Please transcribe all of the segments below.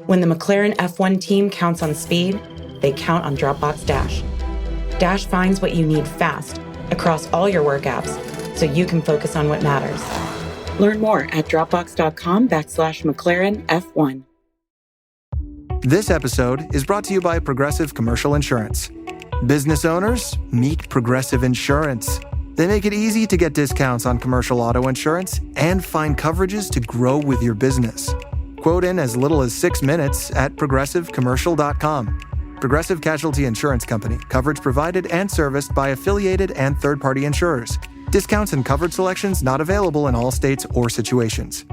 When the McLaren F1 team counts on speed, they count on Dropbox Dash. Dash finds what you need fast across all your work apps so you can focus on what matters. Learn more at dropbox.com/McLaren F1. This episode is brought to you by Progressive Commercial Insurance. Business owners, meet Progressive Insurance. They make it easy to get discounts on commercial auto insurance and find coverages to grow with your business. Quote in as little as 6 minutes at progressivecommercial.com. Progressive Casualty Insurance Company. Coverage provided and serviced by affiliated and third-party insurers. Discounts and coverage selections not available in all states or situations.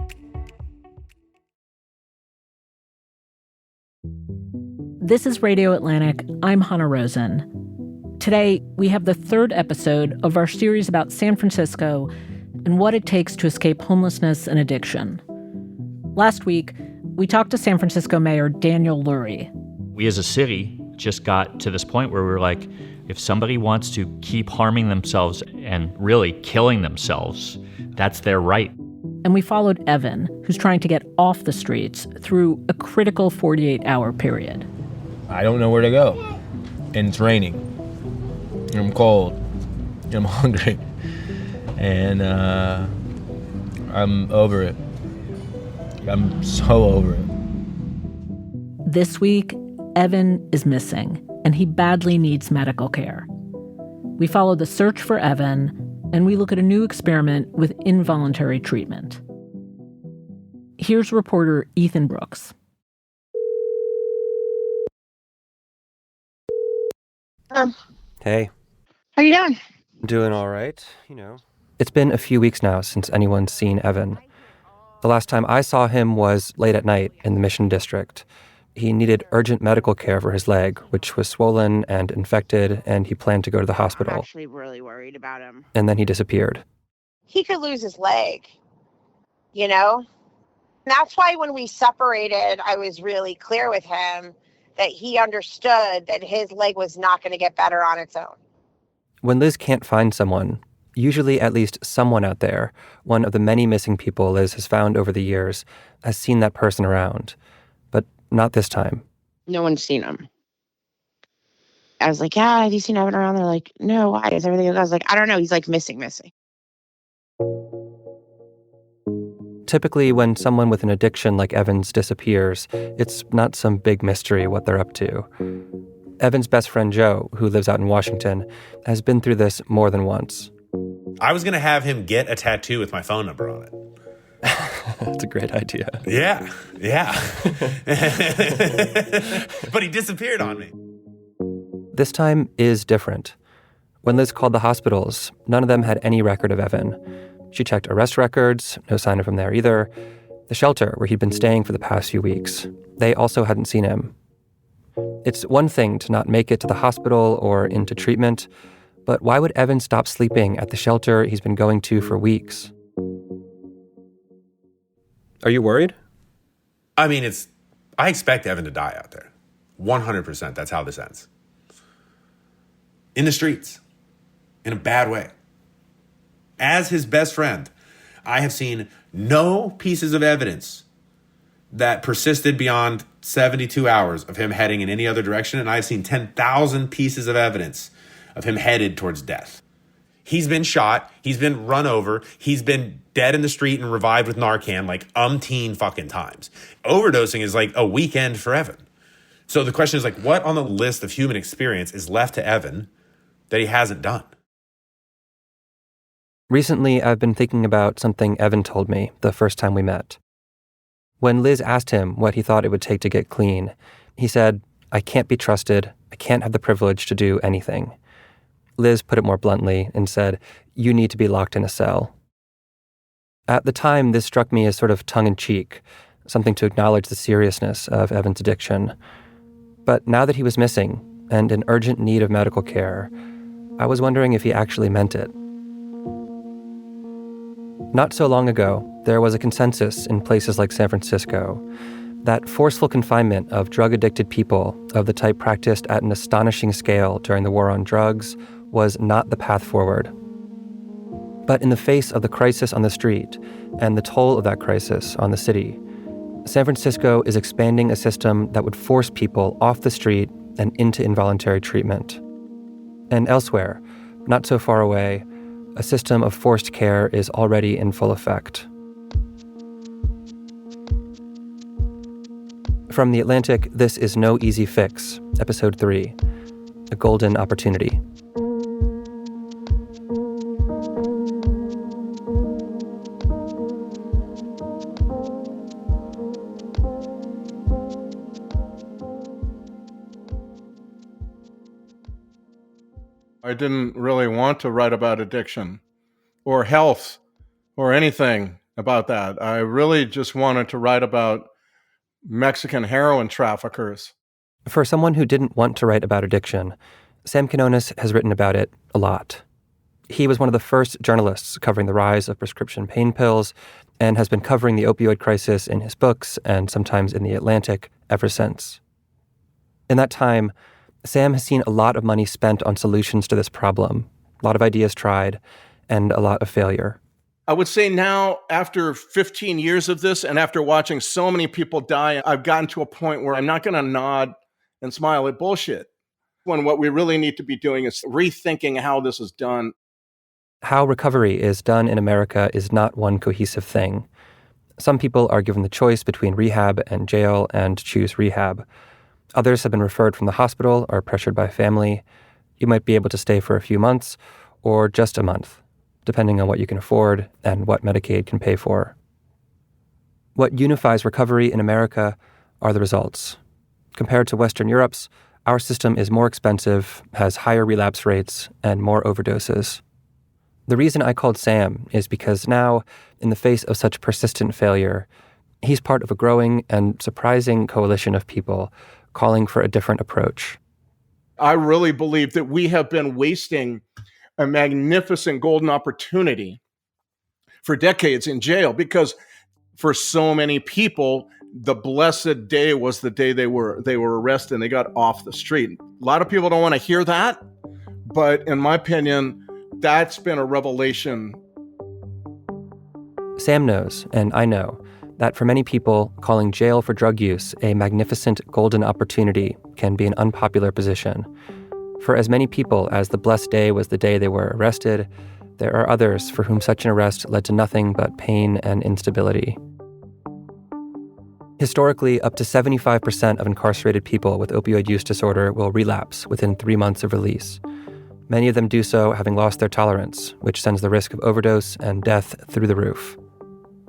This is Radio Atlantic. I'm Hannah Rosen. Today, we have the third episode of our series about San Francisco and what it takes to escape homelessness and addiction. Last week, we talked to San Francisco Mayor Daniel Lurie. We as a city just got to this point where we were like, if somebody wants to keep harming themselves and really killing themselves, that's their right. And we followed Evan, who's trying to get off the streets through a critical 48-hour period. I don't know where to go. And it's raining. And I'm cold. And I'm hungry. And I'm over it. I'm so over it. This week, Evan is missing, and he badly needs medical care. We follow the search for Evan, and we look at a new experiment with involuntary treatment. Here's reporter Ethan Brooks. Hey. How you doing? Doing all right, you know. It's been a few weeks now since anyone's seen Evan. The last time I saw him was late at night in the Mission District. He needed urgent medical care for his leg, which was swollen and infected, and he planned to go to the hospital. I'm actually really worried about him. And then he disappeared. He could lose his leg, you know? That's why when we separated, I was really clear with him that he understood that his leg was not going to get better on its own. When Liz can't find someone, usually at least someone out there, one of the many missing people Liz has found over the years, has seen that person around. But not this time. No one's seen him. I was like, yeah, have you seen Evan around? They're like, no, why? Is everything? I was like, I don't know. He's like missing. Typically, when someone with an addiction like Evan's disappears, it's not some big mystery what they're up to. Evan's best friend, Joe, who lives out in Washington, has been through this more than once. I was going to have him get a tattoo with my phone number on it. That's a great idea. Yeah. But he disappeared on me. This time is different. When Liz called the hospitals, none of them had any record of Evan. She checked arrest records, no sign of him there either. The shelter where he'd been staying for the past few weeks, they also hadn't seen him. It's one thing to not make it to the hospital or into treatment, but why would Evan stop sleeping at the shelter he's been going to for weeks? Are you worried? I mean, I expect Evan to die out there. 100%, that's how this ends. In the streets. In a bad way. As his best friend, I have seen no pieces of evidence that persisted beyond 72 hours of him heading in any other direction, and I've seen 10,000 pieces of evidence of him headed towards death. He's been shot, he's been run over, he's been dead in the street and revived with Narcan like umpteen fucking times. Overdosing is like a weekend for Evan. So the question is like, what on the list of human experience is left to Evan that he hasn't done? Recently, I've been thinking about something Evan told me the first time we met. When Liz asked him what he thought it would take to get clean, he said, "I can't be trusted. I can't have the privilege to do anything." Liz put it more bluntly and said, "You need to be locked in a cell." At the time, this struck me as sort of tongue-in-cheek, something to acknowledge the seriousness of Evan's addiction. But now that he was missing and in urgent need of medical care, I was wondering if he actually meant it. Not so long ago, there was a consensus in places like San Francisco that forceful confinement of drug-addicted people of the type practiced at an astonishing scale during the war on drugs was not the path forward. But in the face of the crisis on the street and the toll of that crisis on the city, San Francisco is expanding a system that would force people off the street and into involuntary treatment. And elsewhere, not so far away, a system of forced care is already in full effect. From The Atlantic, this is No Easy Fix, Episode 3, A Golden Opportunity. I didn't really want to write about addiction or health or anything about that. I really just wanted to write about Mexican heroin traffickers. For someone who didn't want to write about addiction, Sam Quinones has written about it a lot. He was one of the first journalists covering the rise of prescription pain pills and has been covering the opioid crisis in his books and sometimes in The Atlantic ever since. In that time, Sam has seen a lot of money spent on solutions to this problem, a lot of ideas tried, and a lot of failure. I would say now, after 15 years of this and after watching so many people die, I've gotten to a point where I'm not going to nod and smile at bullshit. When what we really need to be doing is rethinking how this is done. How recovery is done in America is not one cohesive thing. Some people are given the choice between rehab and jail and choose rehab. Others have been referred from the hospital or pressured by family. You might be able to stay for a few months or just a month, depending on what you can afford and what Medicaid can pay for. What unifies recovery in America are the results. Compared to Western Europe's, our system is more expensive, has higher relapse rates, and more overdoses. The reason I called Sam is because now, in the face of such persistent failure, he's part of a growing and surprising coalition of people calling for a different approach. I really believe that we have been wasting a magnificent golden opportunity for decades in jail, because for so many people, the blessed day was the day they were arrested and they got off the street. A lot of people don't want to hear that, but in my opinion, that's been a revelation. Sam knows, and I know, that for many people, calling jail for drug use a magnificent golden opportunity can be an unpopular position. For as many people as the blessed day was the day they were arrested, there are others for whom such an arrest led to nothing but pain and instability. Historically, up to 75% of incarcerated people with opioid use disorder will relapse within 3 months of release. Many of them do so having lost their tolerance, which sends the risk of overdose and death through the roof.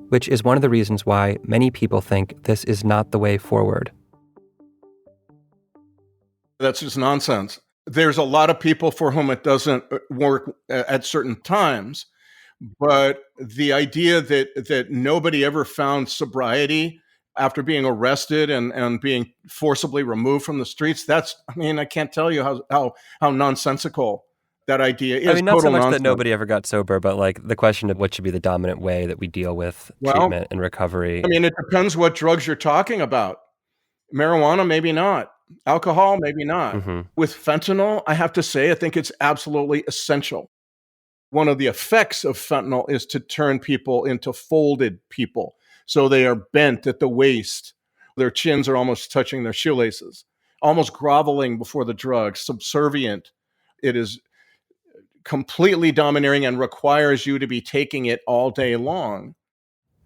Which is one of the reasons why many people think this is not the way forward. That's just nonsense. There's a lot of people for whom it doesn't work at certain times, but the idea that nobody ever found sobriety after being arrested and being forcibly removed from the streets, I can't tell you how nonsensical that idea is. I mean, not so much nonsense. that nobody ever got sober, but like the question of what should be the dominant way that we deal with treatment and recovery. I mean, it depends what drugs you're talking about. Marijuana, maybe not. Alcohol, maybe not. Mm-hmm. With fentanyl, I have to say, I think it's absolutely essential. One of the effects of fentanyl is to turn people into folded people. So they are bent at the waist. Their chins are almost touching their shoelaces, almost groveling before the drug, subservient. It is completely domineering and requires you to be taking it all day long.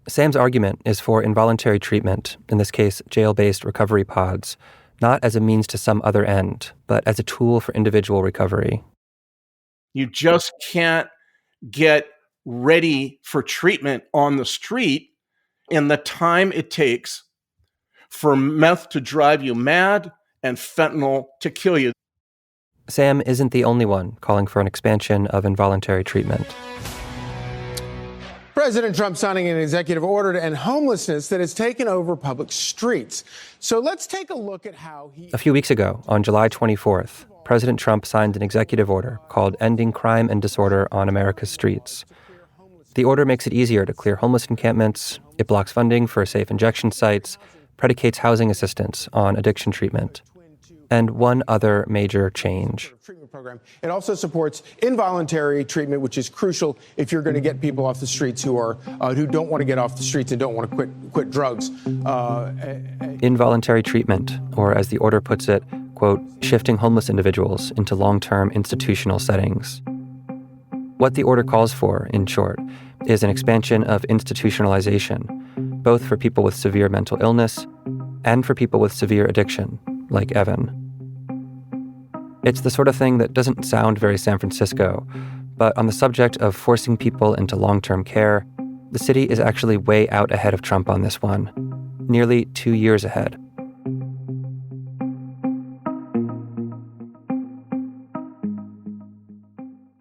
Sam's argument is for involuntary treatment, in this case, jail-based recovery pods, not as a means to some other end, but as a tool for individual recovery. You just can't get ready for treatment on the street in the time it takes for meth to drive you mad and fentanyl to kill you. Sam isn't the only one calling for an expansion of involuntary treatment. President Trump signing an executive order to end homelessness that has taken over public streets. So let's take a look at how he... A few weeks ago, on July 24th, President Trump signed an executive order called Ending Crime and Disorder on America's Streets. The order makes it easier to clear homeless encampments, it blocks funding for safe injection sites, predicates housing assistance on addiction treatment. And one other major change. Treatment program. It also supports involuntary treatment, which is crucial if you're going to get people off the streets who don't want to get off the streets and don't want to quit drugs. Involuntary treatment, or as the order puts it, quote, shifting homeless individuals into long-term institutional settings. What the order calls for, in short, is an expansion of institutionalization, both for people with severe mental illness and for people with severe addiction, like Evan. It's the sort of thing that doesn't sound very San Francisco, but on the subject of forcing people into long-term care, the city is actually way out ahead of Trump on this one, nearly 2 years ahead.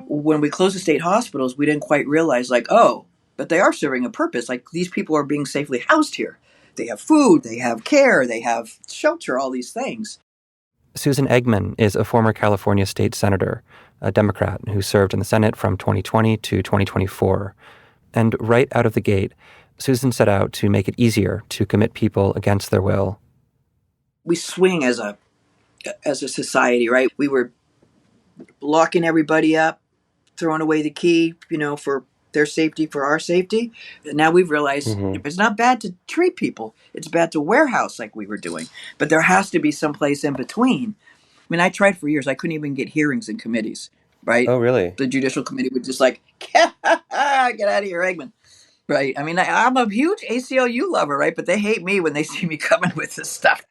When we closed the state hospitals, we didn't quite realize, but they are serving a purpose. Like, these people are being safely housed here. They have food, they have care, they have shelter, all these things. Susan Eggman is a former California state senator, a Democrat who served in the Senate from 2020 to 2024. And right out of the gate, Susan set out to make it easier to commit people against their will. We swing as a society, right? We were locking everybody up, throwing away the key, for their safety, for our safety. And now we've realized it's not bad to treat people. It's bad to warehouse like we were doing. But there has to be some place in between. I mean, I tried for years. I couldn't even get hearings in committees, right? Oh, really? The Judicial Committee would just get out of here, Eggman. Right? I mean, I'm a huge ACLU lover, right? But they hate me when they see me coming with this stuff.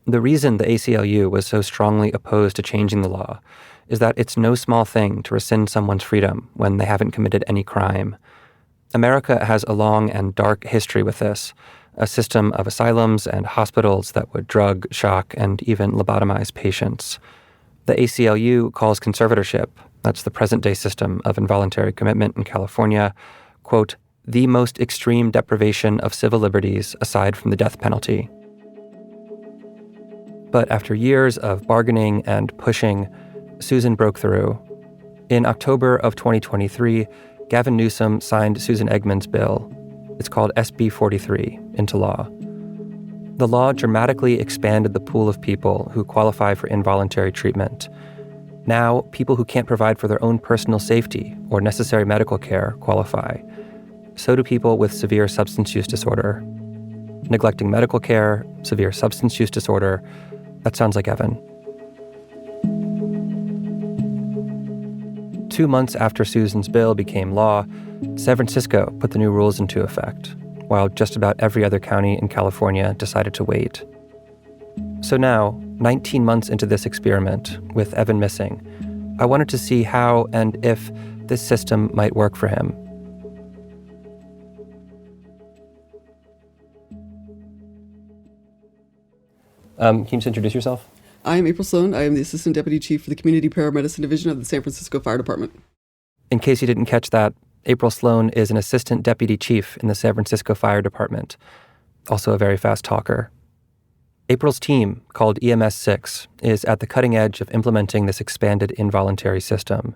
The reason the ACLU was so strongly opposed to changing the law is that it's no small thing to rescind someone's freedom when they haven't committed any crime. America has a long and dark history with this, a system of asylums and hospitals that would drug, shock, and even lobotomize patients. The ACLU calls conservatorship, that's the present-day system of involuntary commitment in California, quote, the most extreme deprivation of civil liberties aside from the death penalty. But after years of bargaining and pushing, Susan broke through. In October of 2023, Gavin Newsom signed Susan Eggman's bill. It's called SB 43 into law. The law dramatically expanded the pool of people who qualify for involuntary treatment. Now, people who can't provide for their own personal safety or necessary medical care qualify. So do people with severe substance use disorder. Neglecting medical care, severe substance use disorder, that sounds like Evan. 2 months after Susan's bill became law, San Francisco put the new rules into effect, while just about every other county in California decided to wait. So now, 19 months into this experiment, with Evan missing, I wanted to see how and if this system might work for him. Can you just introduce yourself? I am April Sloan. I am the Assistant Deputy Chief for the Community Paramedicine Division of the San Francisco Fire Department. In case you didn't catch that, April Sloan is an Assistant Deputy Chief in the San Francisco Fire Department, also a very fast talker. April's team, called EMS 6, is at the cutting edge of implementing this expanded involuntary system.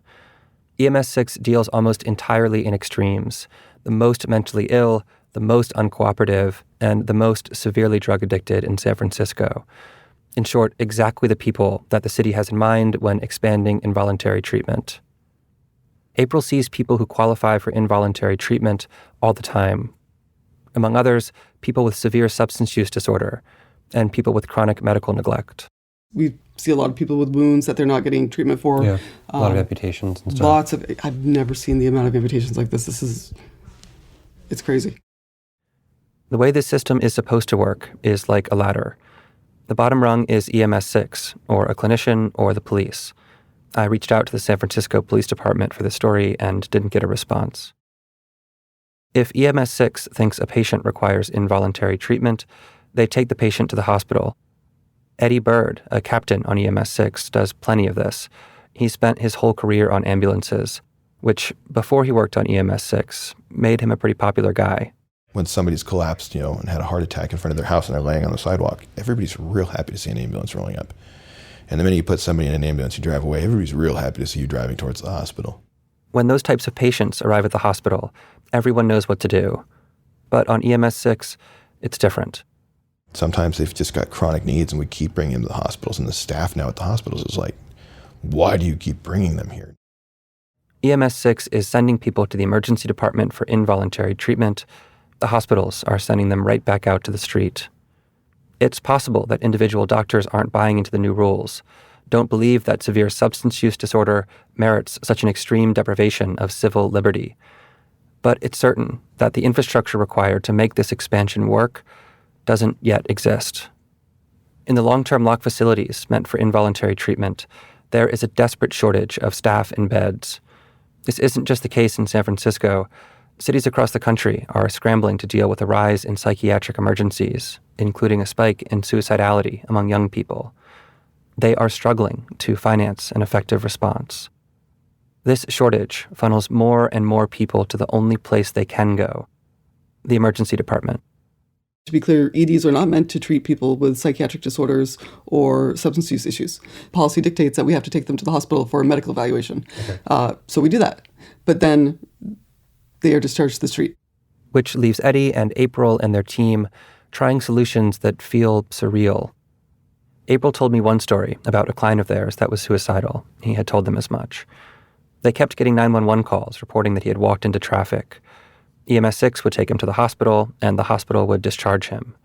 EMS 6 deals almost entirely in extremes, the most mentally ill, the most uncooperative, and the most severely drug addicted in San Francisco. In short, exactly the people that the city has in mind when expanding involuntary treatment. April sees people who qualify for involuntary treatment all the time. Among others, people with severe substance use disorder and people with chronic medical neglect. We see a lot of people with wounds that they're not getting treatment for. Yeah, a lot of amputations and stuff. I've never seen the amount of amputations like this. It's crazy. The way this system is supposed to work is like a ladder. The bottom rung is EMS 6, or a clinician, or the police. I reached out to the San Francisco Police Department for this story and didn't get a response. If EMS 6 thinks a patient requires involuntary treatment, they take the patient to the hospital. Eddie Bird, a captain on EMS 6, does plenty of this. He spent his whole career on ambulances, which, before he worked on EMS 6, made him a pretty popular guy. When somebody's collapsed, and had a heart attack in front of their house and they're laying on the sidewalk, everybody's real happy to see an ambulance rolling up. And the minute you put somebody in an ambulance, you drive away, everybody's real happy to see you driving towards the hospital. When those types of patients arrive at the hospital, everyone knows what to do. But on EMS 6, it's different. Sometimes they've just got chronic needs and we keep bringing them to the hospitals, and the staff now at the hospitals is like, why do you keep bringing them here? EMS 6 is sending people to the emergency department for involuntary treatment. The hospitals are sending them right back out to the street. It's possible that individual doctors aren't buying into the new rules, don't believe that severe substance use disorder merits such an extreme deprivation of civil liberty. But it's certain that the infrastructure required to make this expansion work doesn't yet exist. In the long-term lock facilities meant for involuntary treatment, there is a desperate shortage of staff and beds. This isn't just the case in San Francisco. Cities across the country are scrambling to deal with a rise in psychiatric emergencies, including a spike in suicidality among young people. They are struggling to finance an effective response. This shortage funnels more and more people to the only place they can go, the emergency department. To be clear, EDs are not meant to treat people with psychiatric disorders or substance use issues. Policy dictates that we have to take them to the hospital for a medical evaluation. Okay. So we do that. But then they are discharged to the street. Which leaves Eddie and April and their team trying solutions that feel surreal. April told me one story about a client of theirs that was suicidal. He had told them as much. They kept getting 911 calls reporting that he had walked into traffic. EMS 6 would take him to the hospital, and the hospital would discharge him.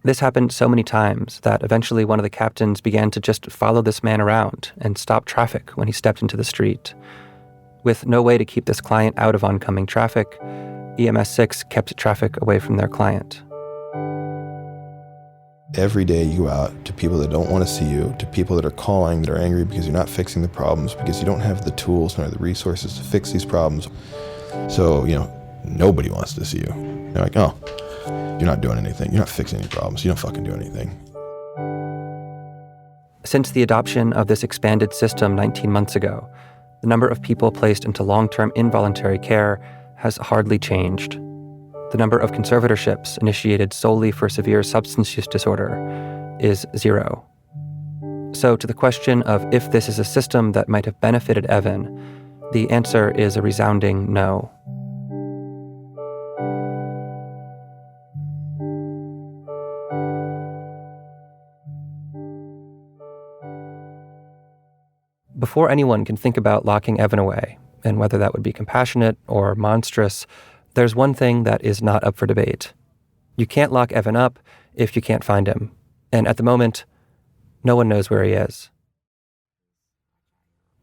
This happened so many times that eventually one of the captains began to just follow this man around and stop traffic when he stepped into the street. With no way to keep this client out of oncoming traffic, EMS 6 kept traffic away from their client. Every day you go out to people that don't want to see you, to people that are calling, that are angry because you're not fixing the problems, because you don't have the tools nor the resources to fix these problems. So, nobody wants to see you. They're like, oh, you're not doing anything. You're not fixing any problems. You don't fucking do anything. Since the adoption of this expanded system 19 months ago, the number of people placed into long-term involuntary care has hardly changed. The number of conservatorships initiated solely for severe substance use disorder is 0. So to the question of if this is a system that might have benefited Evan, the answer is a resounding no. Before anyone can think about locking Evan away, and whether that would be compassionate or monstrous, there's one thing that is not up for debate. You can't lock Evan up if you can't find him. And at the moment, no one knows where he is.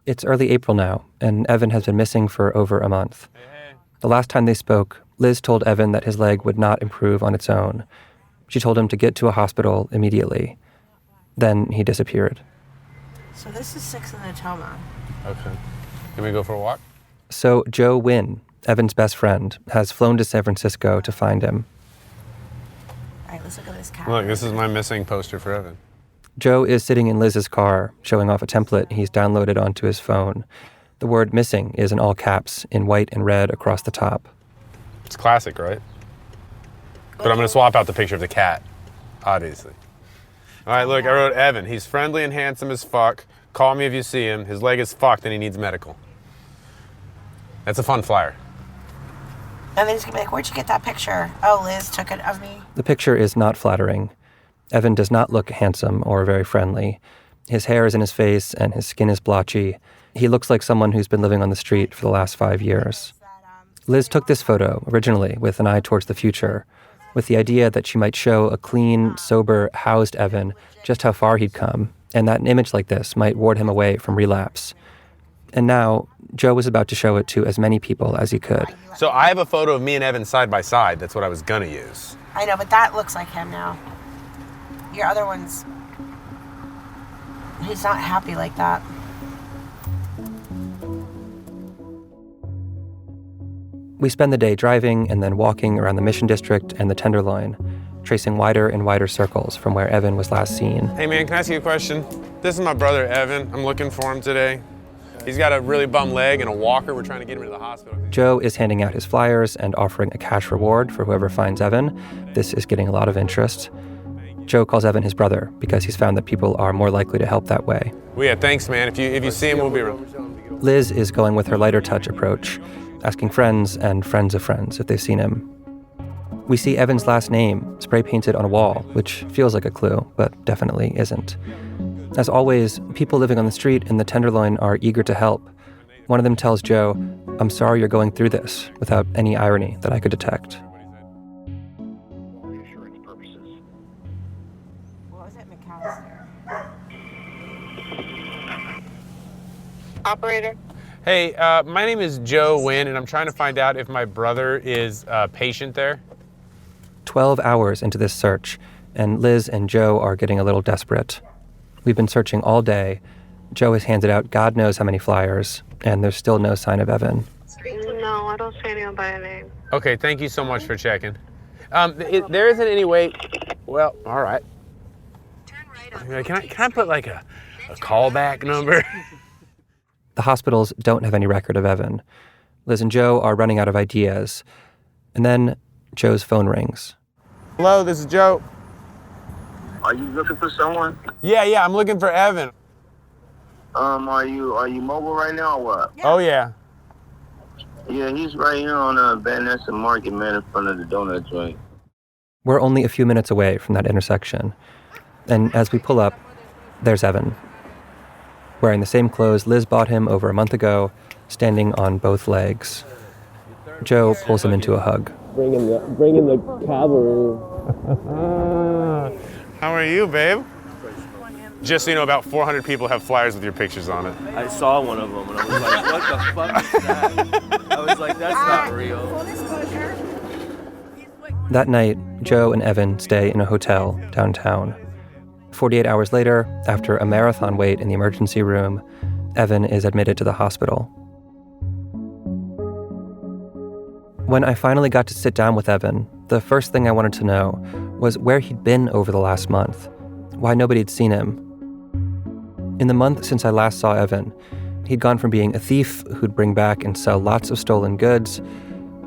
It's early April now, and Evan has been missing for over a month. The last time they spoke, Liz told Evan that his leg would not improve on its own. She told him to get to a hospital immediately. Then he disappeared. So this is 6 in the Tacoma. Okay. Can we go for a walk? So Joe Wynn, Evan's best friend, has flown to San Francisco to find him. All right, let's look at this cat. Look, this is my missing poster for Evan. Joe is sitting in Liz's car, showing off a template he's downloaded onto his phone. The word missing is in all caps, in white and red across the top. It's classic, right? But I'm going to swap out the picture of the cat, obviously. All right, look, I wrote Evan. He's friendly and handsome as fuck. Call me if you see him. His leg is fucked and he needs medical. That's a fun flyer. And then he's going to be like, where'd you get that picture? Oh, Liz took it of me. The picture is not flattering. Evan does not look handsome or very friendly. His hair is in his face and his skin is blotchy. He looks like someone who's been living on the street for the last 5 years. Liz took this photo originally with an eye towards the future, with the idea that she might show a clean, sober, housed Evan just how far he'd come, and that an image like this might ward him away from relapse. And now, Joe was about to show it to as many people as he could. So I have a photo of me and Evan side by side. That's what I was going to use. I know, but that looks like him now. Your other one's... He's not happy like that. We spend the day driving and then walking around the Mission District and the Tenderloin, tracing wider and wider circles from where Evan was last seen. Hey man, can I ask you a question? This is my brother Evan. I'm looking for him today. He's got a really bum leg and a walker. We're trying to get him into the hospital. Joe is handing out his flyers and offering a cash reward for whoever finds Evan. This is getting a lot of interest. Joe calls Evan his brother because he's found that people are more likely to help that way. Well, yeah, thanks man. If you see him, we'll be around. Liz is going with her lighter touch approach, asking friends and friends of friends if they've seen him. We see Evan's last name spray painted on a wall, which feels like a clue, but definitely isn't. As always, people living on the street in the Tenderloin are eager to help. One of them tells Joe, "I'm sorry you're going through this," without any irony that I could detect. Operator? Hey, my name is Joe Wynn, and I'm trying to find out if my brother is a patient there. 12 hours into this search, and Liz and Joe are getting a little desperate. We've been searching all day. Joe has handed out God knows how many flyers, and there's still no sign of Evan. No, I don't see anyone by name. Okay, thank you so much for checking. There isn't any way. Well, all right. Can I put like a callback number? The hospitals don't have any record of Evan. Liz and Joe are running out of ideas. And then Joe's phone rings. Hello, this is Joe. Are you looking for someone? Yeah, I'm looking for Evan. Are you mobile right now or what? Oh, yeah. Yeah, he's right here on Van Ness and Market, man, in front of the donut joint. We're only a few minutes away from that intersection. And as we pull up, there's Evan, wearing the same clothes Liz bought him over a month ago, standing on both legs. Joe pulls him into a hug. Bring in the cavalry. How are you, babe? Just so you know, about 400 people have flyers with your pictures on it. I saw one of them and I was like, what the fuck is that? I was like, that's not real. That night, Joe and Evan stay in a hotel downtown. 48 hours later, after a marathon wait in the emergency room, Evan is admitted to the hospital. When I finally got to sit down with Evan, the first thing I wanted to know was where he'd been over the last month, why nobody had seen him. In the month since I last saw Evan, he'd gone from being a thief who'd bring back and sell lots of stolen goods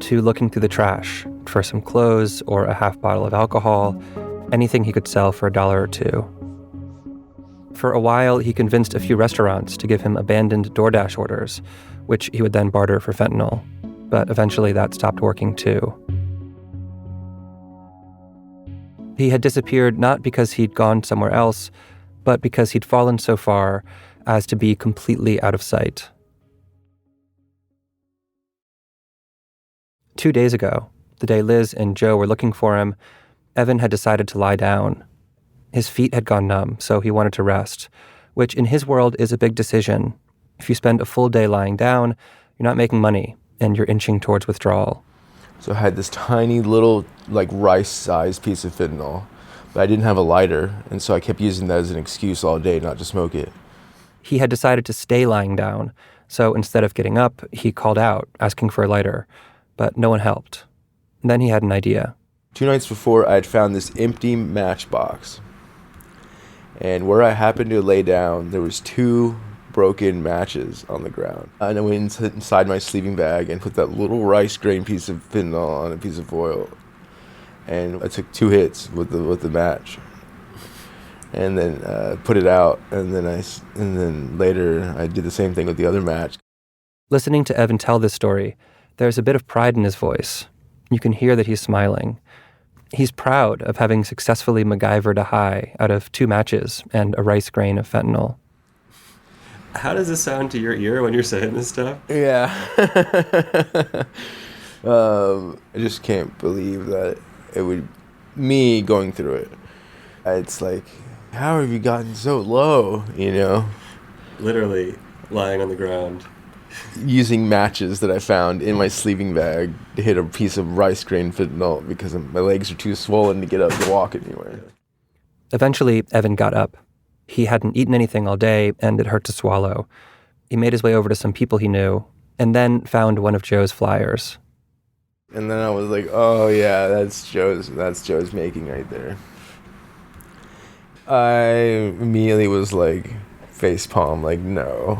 to looking through the trash for some clothes or a half bottle of alcohol, anything he could sell for $1 or $2. For a while, he convinced a few restaurants to give him abandoned DoorDash orders, which he would then barter for fentanyl. But eventually that stopped working too. He had disappeared not because he'd gone somewhere else, but because he'd fallen so far as to be completely out of sight. 2 days ago, the day Liz and Joe were looking for him, Evan had decided to lie down. His feet had gone numb, so he wanted to rest, which in his world is a big decision. If you spend a full day lying down, you're not making money, and you're inching towards withdrawal. So I had this tiny little, like, rice-sized piece of fentanyl, but I didn't have a lighter, and so I kept using that as an excuse all day not to smoke it. He had decided to stay lying down, so instead of getting up, he called out, asking for a lighter, but no one helped. And then he had an idea. 2 nights before, I had found this empty matchbox, and where I happened to lay down, there was 2 broken matches on the ground. And I went inside my sleeping bag and put that little rice grain piece of fentanyl on a piece of foil. And I took 2 hits with the match, and then put it out. And then later I did the same thing with the other match. Listening to Evan tell this story, there's a bit of pride in his voice. You can hear that he's smiling. He's proud of having successfully MacGyvered a high out of 2 matches and a rice grain of fentanyl. How does this sound to your ear when you're saying this stuff? Yeah. I just can't believe that it would, me going through it. It's like, how have you gotten so low, you know? Literally lying on the ground. Using matches that I found in my sleeping bag to hit a piece of rice grain fentanyl because my legs are too swollen to get up and walk anywhere. Eventually, Evan got up. He hadn't eaten anything all day, and it hurt to swallow. He made his way over to some people he knew, and then found one of Joe's flyers. And then I was like, oh yeah, that's Joe's making right there. I immediately was like, facepalm, like, no.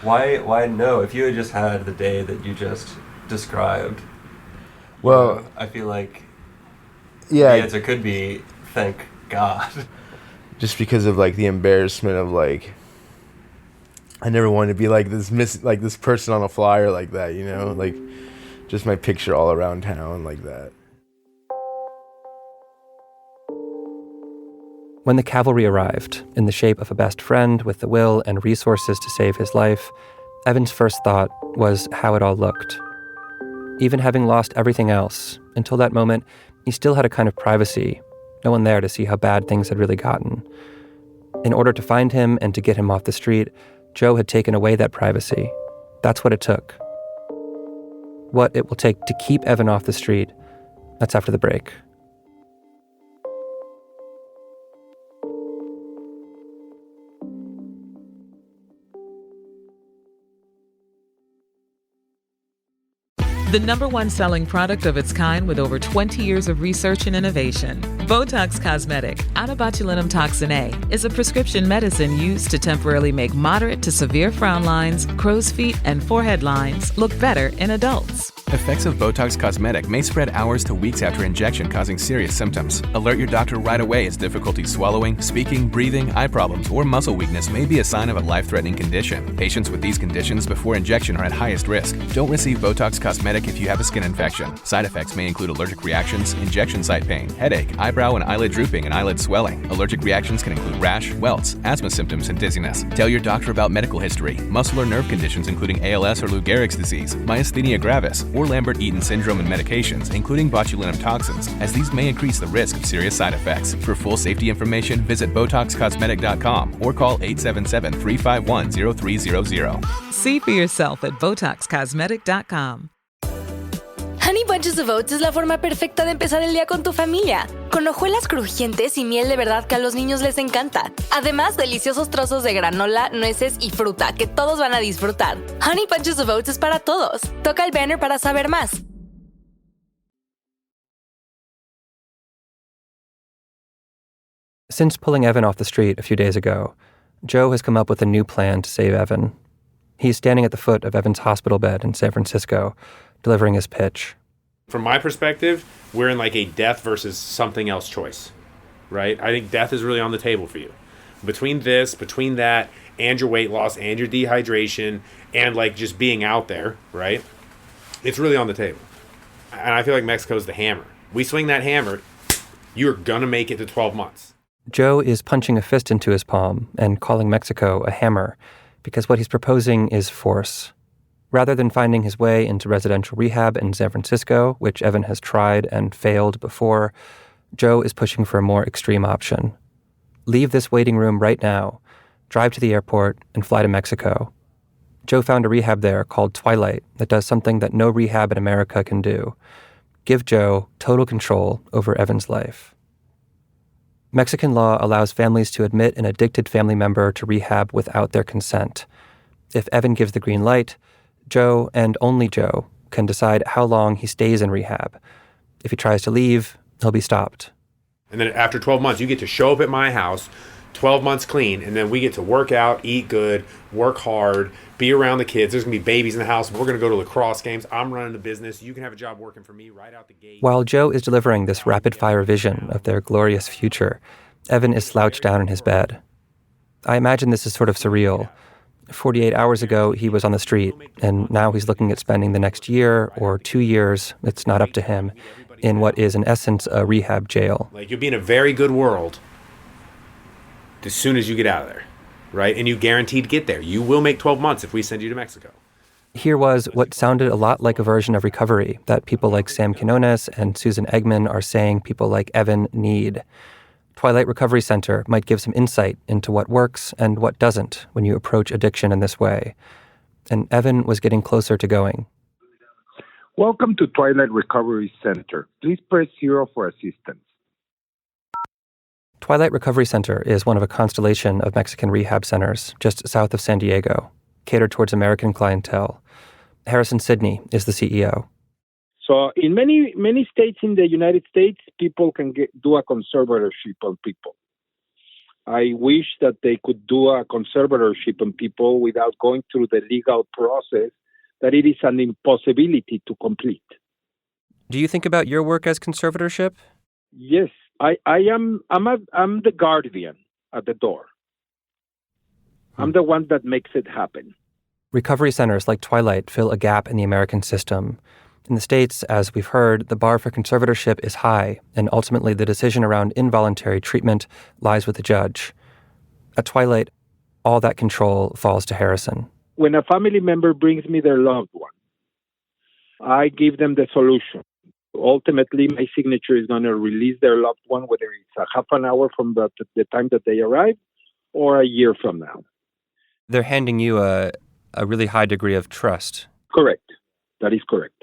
Why no? If you had just had the day that you just described, well, I feel like the answer could be, thank God. Just because of like the embarrassment of like, I never wanted to be like this person on a flyer like that, you know, like Just my picture all around town like that. When the cavalry arrived, in the shape of a best friend with the will and resources to save his life, Evan's first thought was how it all looked. Even having lost everything else, until that moment, he still had a kind of privacy, no one there to see how bad things had really gotten. In order to find him and to get him off the street, Joe had taken away that privacy. That's what it took. What it will take to keep Evan off the street, that's after the break. The #1 selling product of its kind with over 20 years of research and innovation. Botox Cosmetic, botulinum toxin A, is a prescription medicine used to temporarily make moderate to severe frown lines, crow's feet, and forehead lines look better in adults. Effects of Botox Cosmetic may spread hours to weeks after injection, causing serious symptoms. Alert your doctor right away as difficulty swallowing, speaking, breathing, eye problems, or muscle weakness may be a sign of a life-threatening condition. Patients with these conditions before injection are at highest risk. Don't receive Botox Cosmetic if you have a skin infection. Side effects may include allergic reactions, injection site pain, headache, eyebrow and eyelid drooping, and eyelid swelling. Allergic reactions can include rash, welts, asthma symptoms, and dizziness. Tell your doctor about medical history, muscle or nerve conditions including ALS or Lou Gehrig's disease, myasthenia gravis, or Lambert-Eaton syndrome and medications, including botulinum toxins, as these may increase the risk of serious side effects. For full safety information, visit BotoxCosmetic.com or call 877-351-0300. See for yourself at BotoxCosmetic.com. Honey Bunches of Oats es la forma perfecta de empezar el día con tu familia, con hojuelas crujientes y miel de verdad que a los niños les encanta. Además, deliciosos trozos de granola, nueces y fruta que todos van a disfrutar. Honey Bunches of Oats es para todos. Toca el banner para saber más. Since pulling Evan off the street a few days ago, Joe has come up with a new plan to save Evan. He's standing at the foot of Evan's hospital bed in San Francisco, delivering his pitch. From my perspective, we're in like a death versus something else choice, right? I think death is really on the table for you. Between this, between that, and your weight loss, and your dehydration, and like just being out there, right? It's really on the table. And I feel like Mexico's the hammer. We swing that hammer, you're gonna make it to 12 months. Joe is punching a fist into his palm and calling Mexico a hammer because what he's proposing is force. Rather than finding his way into residential rehab in San Francisco, which Evan has tried and failed before, Joe is pushing for a more extreme option. Leave this waiting room right now, drive to the airport, and fly to Mexico. Joe found a rehab there called Twilight that does something that no rehab in America can do. Give Joe total control over Evan's life. Mexican law allows families to admit an addicted family member to rehab without their consent. If Evan gives the green light, Joe, and only Joe, can decide how long he stays in rehab. If he tries to leave, he'll be stopped. And then after 12 months, you get to show up at my house, 12 months clean, and then we get to work out, eat good, work hard, be around the kids. There's going to be babies in the house. We're going to go to lacrosse games. I'm running the business. You can have a job working for me right out the gate. While Joe is delivering this rapid-fire vision of their glorious future, Evan is slouched down in his bed. I imagine this is sort of surreal. 48 hours ago, he was on the street, and now he's looking at spending the next year or 2 years, it's not up to him, in what is in essence a rehab jail. Like, you'll be in a very good world as soon as you get out of there, right? And you guaranteed to get there. You will make 12 months if we send you to Mexico. Here was what sounded a lot like a version of recovery that people like Sam Quinones and Susan Eggman are saying people like Evan need. Twilight Recovery Center might give some insight into what works and what doesn't when you approach addiction in this way. And Evan was getting closer to going. Welcome to Twilight Recovery Center. Please press 0 for assistance. Twilight Recovery Center is one of a constellation of Mexican rehab centers just south of San Diego, catered towards American clientele. Harrison Sidney is the CEO. So in many states in the United States, people can do a conservatorship on people. I wish that they could do a conservatorship on people without going through the legal process that it is an impossibility to complete. Do you think about your work as conservatorship? Yes, I'm the guardian at the door. I'm the one that makes it happen. Recovery centers like Twilight fill a gap in the American system. In the States, as we've heard, the bar for conservatorship is high, and ultimately the decision around involuntary treatment lies with the judge. At Twilight, all that control falls to Harrison. When a family member brings me their loved one, I give them the solution. Ultimately, my signature is going to release their loved one, whether it's a half an hour from the time that they arrive or a year from now. They're handing you a really high degree of trust. Correct. That is correct.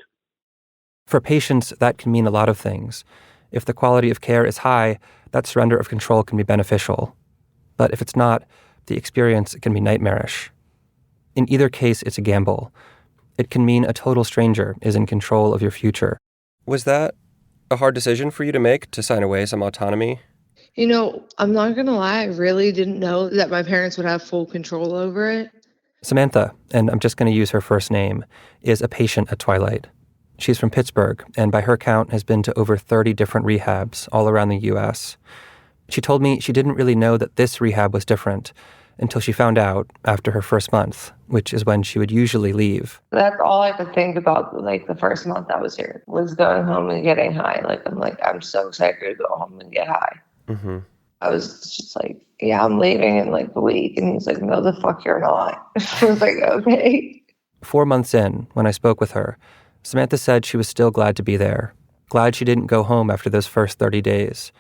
For patients, that can mean a lot of things. If the quality of care is high, that surrender of control can be beneficial. But if it's not, the experience can be nightmarish. In either case, it's a gamble. It can mean a total stranger is in control of your future. Was that a hard decision for you to make, to sign away some autonomy? You know, I'm not going to lie, I really didn't know that my parents would have full control over it. Samantha, and I'm just going to use her first name, is a patient at Twilight. She's from Pittsburgh, and by her count has been to over 30 different rehabs all around the U.S. She told me she didn't really know that this rehab was different until she found out after her first month, which is when she would usually leave. That's all I could think about, the first month I was here, was going home and getting high. I'm so excited to go home and get high. Mm-hmm. I was just like, yeah, I'm leaving in a week. And he's like, no, the fuck you're not. I was like, okay. 4 months in, when I spoke with her, Samantha said she was still glad to be there, glad she didn't go home after those first 30 days.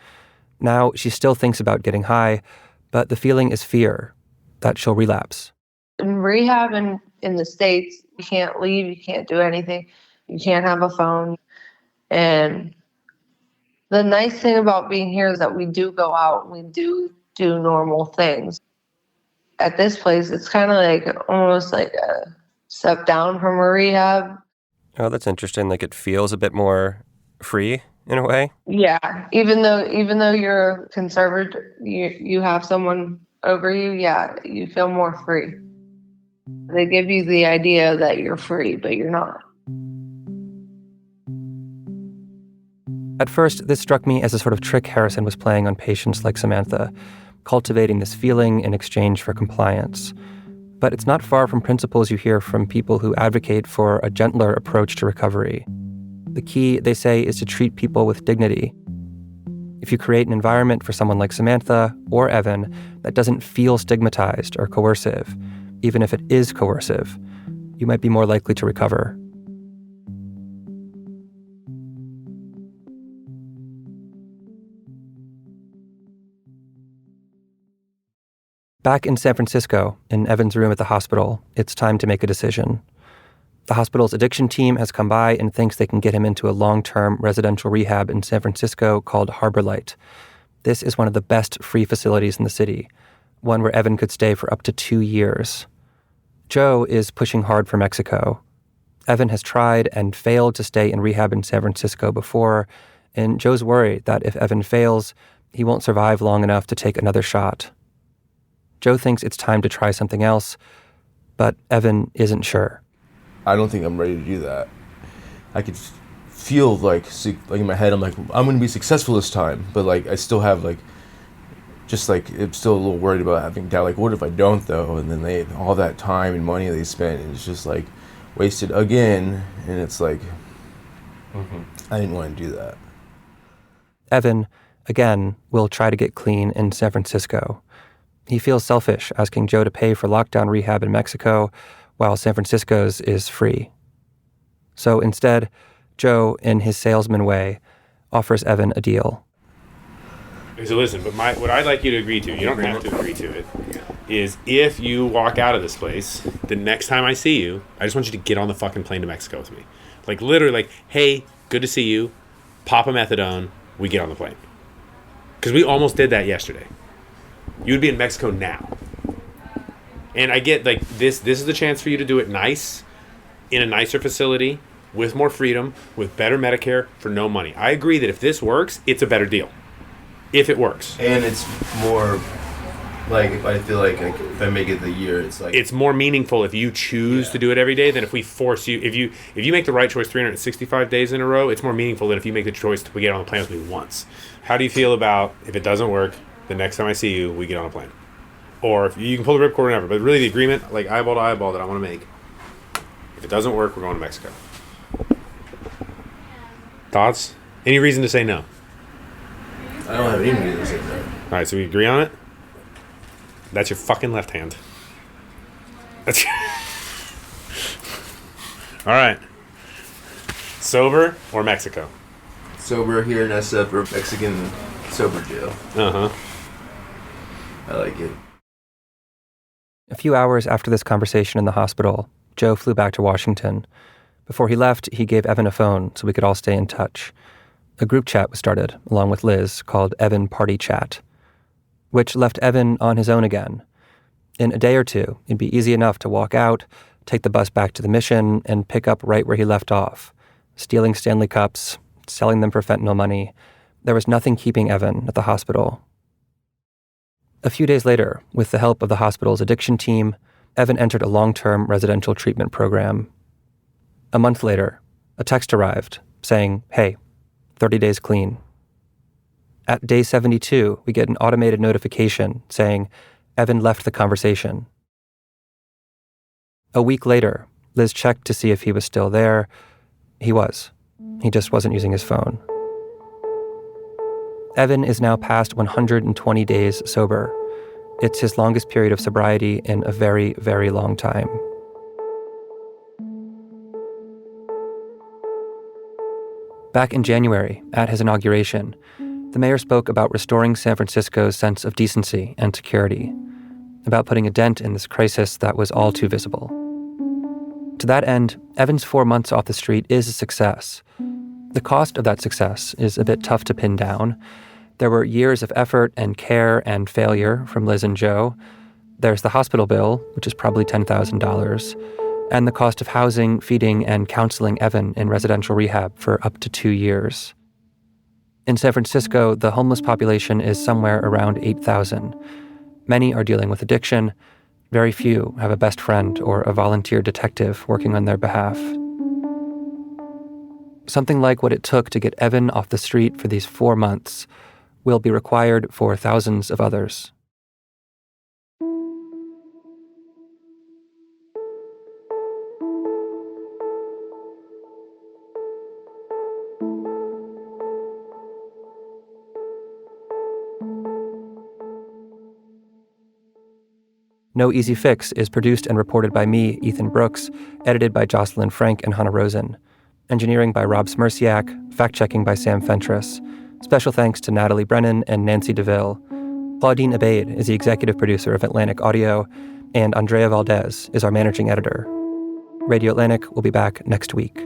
Now she still thinks about getting high, but the feeling is fear that she'll relapse. In rehab in the States, you can't leave, you can't do anything, you can't have a phone. And the nice thing about being here is that we do go out, we do normal things. At this place, it's kind of almost like a step down from a rehab. Oh, that's interesting. It feels a bit more free in a way. Yeah, even though you're conservative, you have someone over you. Yeah, you feel more free. They give you the idea that you're free, but you're not. At first, this struck me as a sort of trick Harrison was playing on patients like Samantha, cultivating this feeling in exchange for compliance. But it's not far from principles you hear from people who advocate for a gentler approach to recovery. The key, they say, is to treat people with dignity. If you create an environment for someone like Samantha or Evan that doesn't feel stigmatized or coercive, even if it is coercive, you might be more likely to recover. Back in San Francisco, in Evan's room at the hospital, it's time to make a decision. The hospital's addiction team has come by and thinks they can get him into a long-term residential rehab in San Francisco called Harbor Light. This is one of the best free facilities in the city, one where Evan could stay for up to 2 years. Joe is pushing hard for Mexico. Evan has tried and failed to stay in rehab in San Francisco before, and Joe's worried that if Evan fails, he won't survive long enough to take another shot. Joe thinks it's time to try something else, but Evan isn't sure. I don't think I'm ready to do that. I could feel like in my head, I'm going to be successful this time, but I still have I'm still a little worried about having doubt. What if I don't though? And then all that time and money they spent, and it's just wasted again. And it's I didn't want to do that. Evan, again, will try to get clean in San Francisco. He feels selfish asking Joe to pay for lockdown rehab in Mexico while San Francisco's is free. So instead, Joe, in his salesman way, offers Evan a deal. So listen, but what I'd like you to agree to, you don't have to agree to it, is if you walk out of this place, the next time I see you, I just want you to get on the fucking plane to Mexico with me. Literally, hey, good to see you, pop a methadone, we get on the plane. Because we almost did that yesterday. You would be in Mexico now. And I get this is the chance for you to do it nice, in a nicer facility, with more freedom, with better Medicare, for no money. I agree that if this works, it's a better deal. If it works. And it's more if I feel if I make it the year, it's more meaningful if you choose to do it every day than if we force you. If you make the right choice 365 days in a row, it's more meaningful than if you make the choice to get on the plane with me once. How do you feel about if it doesn't work, the next time I see you, we get on a plane? Or if you can pull the ripcord or whatever, but really the agreement, eyeball to eyeball, that I want to make, if it doesn't work, we're going to Mexico. Thoughts? Any reason to say no? I don't have any reason to say no. All right, so we agree on it? That's your fucking left hand. That's All right. Sober or Mexico? Sober here in SF or Mexican sober jail. Uh-huh. I like it. A few hours after this conversation in the hospital, Joe flew back to Washington. Before he left, he gave Evan a phone so we could all stay in touch. A group chat was started, along with Liz, called Evan Party Chat, which left Evan on his own again. In a day or two, it'd be easy enough to walk out, take the bus back to the Mission, and pick up right where he left off, stealing Stanley Cups, selling them for fentanyl money. There was nothing keeping Evan at the hospital. A few days later, with the help of the hospital's addiction team, Evan entered a long-term residential treatment program. A month later, a text arrived saying, "Hey, 30 days clean." At day 72, we get an automated notification saying, "Evan left the conversation." A week later, Liz checked to see if he was still there. He was. He just wasn't using his phone. Evan is now past 120 days sober. It's his longest period of sobriety in a very, very long time. Back in January, at his inauguration, the mayor spoke about restoring San Francisco's sense of decency and security, about putting a dent in this crisis that was all too visible. To that end, Evan's 4 months off the street is a success. The cost of that success is a bit tough to pin down. There were years of effort and care and failure from Liz and Joe. There's the hospital bill, which is probably $10,000, and the cost of housing, feeding, and counseling Evan in residential rehab for up to 2 years. In San Francisco, the homeless population is somewhere around 8,000. Many are dealing with addiction. Very few have a best friend or a volunteer detective working on their behalf. Something like what it took to get Evan off the street for these 4 months will be required for thousands of others. No Easy Fix is produced and reported by me, Ethan Brooks, edited by Jocelyn Frank and Hannah Rosen. Engineering by Rob Smerciak, fact-checking by Sam Fentress. Special thanks to Natalie Brennan and Nancy DeVille. Claudine Abaid is the executive producer of Atlantic Audio, and Andrea Valdez is our managing editor. Radio Atlantic will be back next week.